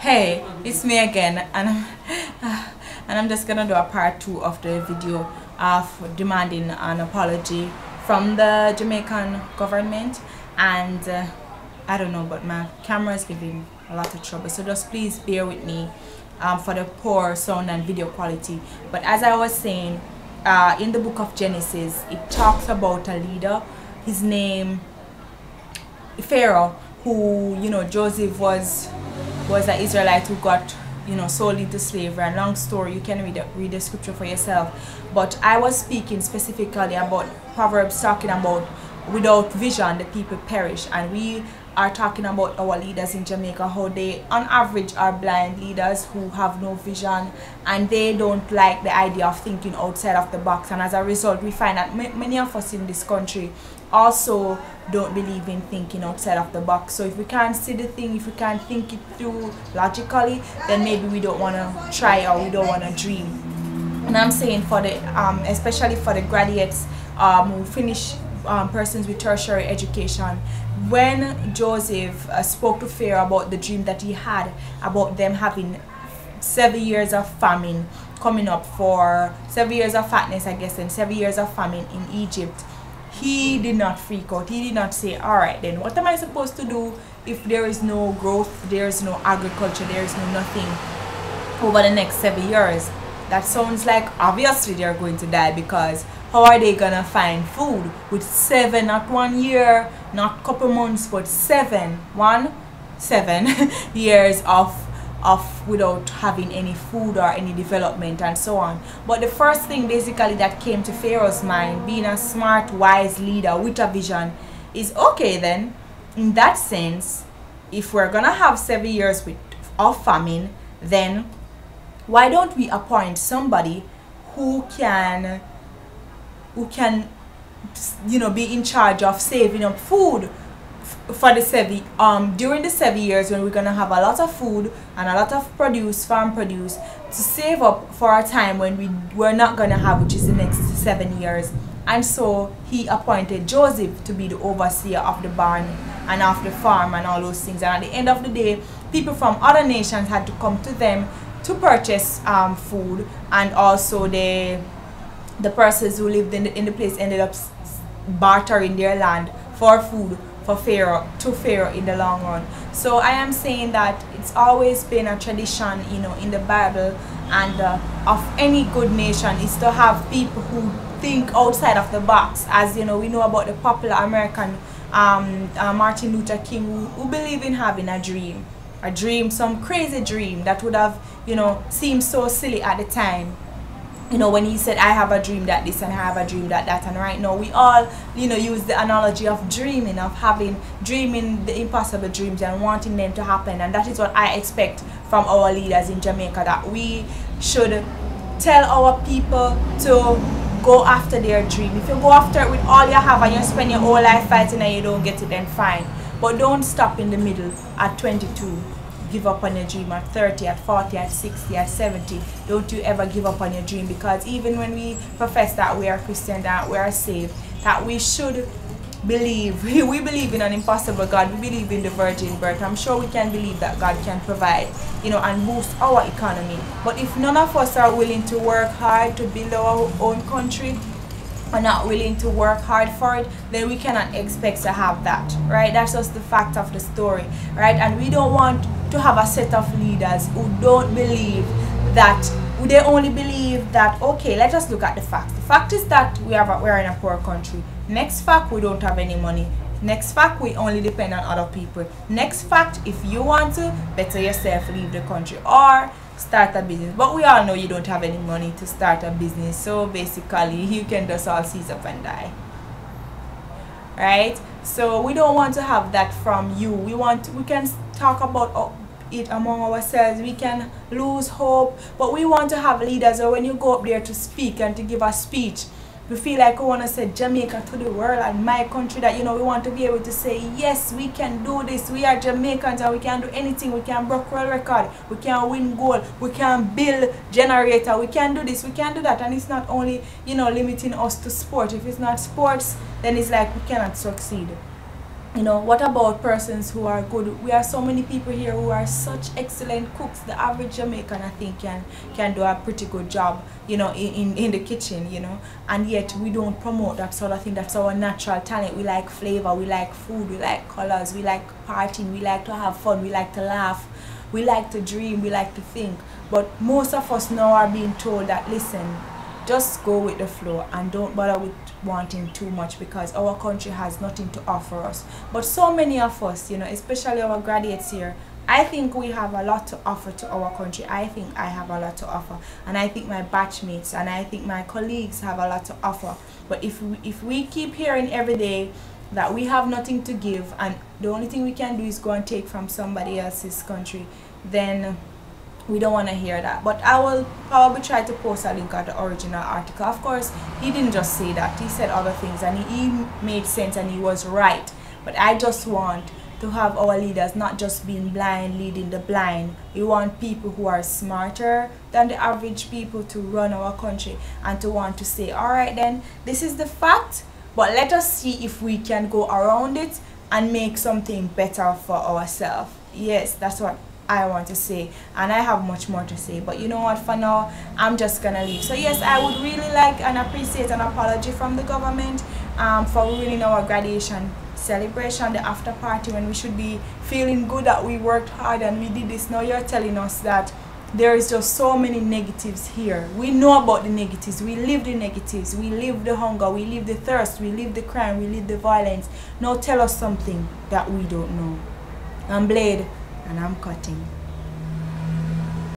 Hey, it's me again, and I'm just gonna do a part 2 of the video of demanding an apology from the Jamaican government. And I don't know, but my camera is giving a lot of trouble, so just please bear with me for the poor sound and video quality. But as I was saying, in the book of Genesis, it talks about a leader. His name Pharaoh, who Joseph was an Israelite who got sold into slavery. And long story, you can read the scripture for yourself. But I was speaking specifically about Proverbs, talking about without vision the people perish, and we are talking about our leaders in Jamaica, how they on average are blind leaders who have no vision, and they don't like the idea of thinking outside of the box. And as a result, we find that many of us in this country also don't believe in thinking outside of the box. So if we can't see the thing, if we can't think it through logically, then maybe we don't want to try, or we don't want to dream. And I'm saying for the especially for the graduates who finish, persons with tertiary education, when Joseph spoke to Pharaoh about the dream that he had about them having 7 years of famine coming up, for 7 years of fatness, I guess, and 7 years of famine in Egypt, he did not freak out. He did not say, all right, then what am I supposed to do if there is no growth, there is no agriculture, there is no nothing over the next 7 years? That sounds like obviously they're going to die, because how are they gonna find food with 7, not 1 year, not couple months, but 7 years of without having any food or any development and so on? But the first thing basically that came to Pharaoh's mind, being a smart, wise leader with a vision, is okay, then in that sense, if we're gonna have 7 years of famine, then why don't we appoint somebody who can be in charge of saving up food for the during the 7 years, when we're gonna have a lot of food and a lot of farm produce, to save up for a time when we're not gonna have, which is the next 7 years. And so he appointed Joseph to be the overseer of the barn and of the farm and all those things. And at the end of the day, people from other nations had to come to them to purchase food, and also the persons who lived in the place ended up bartering their land for food to Pharaoh in the long run. So I am saying that it's always been a tradition, in the Bible and of any good nation, is to have people who think outside of the box. As we know about the popular American Martin Luther King, who believe in having a dream, some crazy dream that would have seemed so silly at the time, when he said, I have a dream that this and I have a dream that that. And right now we all use the analogy of dreaming, of dreaming the impossible dreams and wanting them to happen. And that is what I expect from our leaders in Jamaica, that we should tell our people to go after their dream. If you go after it with all you have and you spend your whole life fighting and you don't get it, then fine. But don't stop in the middle at 22. Give up on your dream at 30, at 40, at 60, at 70. Don't you ever give up on your dream, because even when we profess that we are Christian, that we are saved, that we should believe, we believe in an impossible God, we believe in the virgin birth. I'm sure we can believe that God can provide, and boost our economy. But if none of us are willing to work hard to build our own country, are not willing to work hard for it, then we cannot expect to have that, right? That's just the fact of the story, right? And we don't want to have a set of leaders who don't believe that, they only believe that, okay, let us look at the facts. The fact is that we're in a poor country. Next fact, we don't have any money. Next fact, we only depend on other people. Next fact, if you want to better yourself, leave the country or start a business. But we all know you don't have any money to start a business, so basically you can just all seize up and die, right? So we don't want to have that from you. We can talk about it among ourselves, we can lose hope, but we want to have leaders, or when you go up there to speak and to give a speech, we feel like we want to say Jamaica to the world and my country, that we want to be able to say, yes, we can do this, we are Jamaicans and we can do anything. We can break world record, we can win gold, we can build generator, we can do this, we can do that. And it's not only limiting us to sport. If it's not sports, then it's like we cannot succeed. What about persons who are good? We are so many people here who are such excellent cooks. The average Jamaican, I think, can do a pretty good job, in the kitchen, and yet we don't promote that sort of thing. That's our natural talent. We like flavor, we like food, we like colors, we like partying, we like to have fun, we like to laugh, we like to dream, we like to think. But most of us now are being told that, listen, just go with the flow and don't bother with wanting too much, because our country has nothing to offer us. But so many of us, especially our graduates here, I think we have a lot to offer to our country. I think I have a lot to offer, and I think my batchmates and I think my colleagues have a lot to offer. But if we keep hearing every day that we have nothing to give and the only thing we can do is go and take from somebody else's country, then we don't want to hear that. But I will probably try to post a link at the original article. Of course, he didn't just say that, he said other things, and he made sense and he was right. But I just want to have our leaders not just being blind leading the blind. We want people who are smarter than the average people to run our country, and to want to say, all right then, this is the fact, but let us see if we can go around it and make something better for ourselves. Yes, that's what I want to say, and I have much more to say, but you know what, for now I'm just gonna leave. So yes, I would really like and appreciate an apology from the government for ruining our graduation celebration, the after party, when we should be feeling good that we worked hard and we did this. Now you're telling us that there is just so many negatives here. We know about the negatives, we live the negatives, we live the hunger, we live the thirst, we live the crime, we live the violence. Now tell us something that we don't know. I'm Blade, and I'm cutting.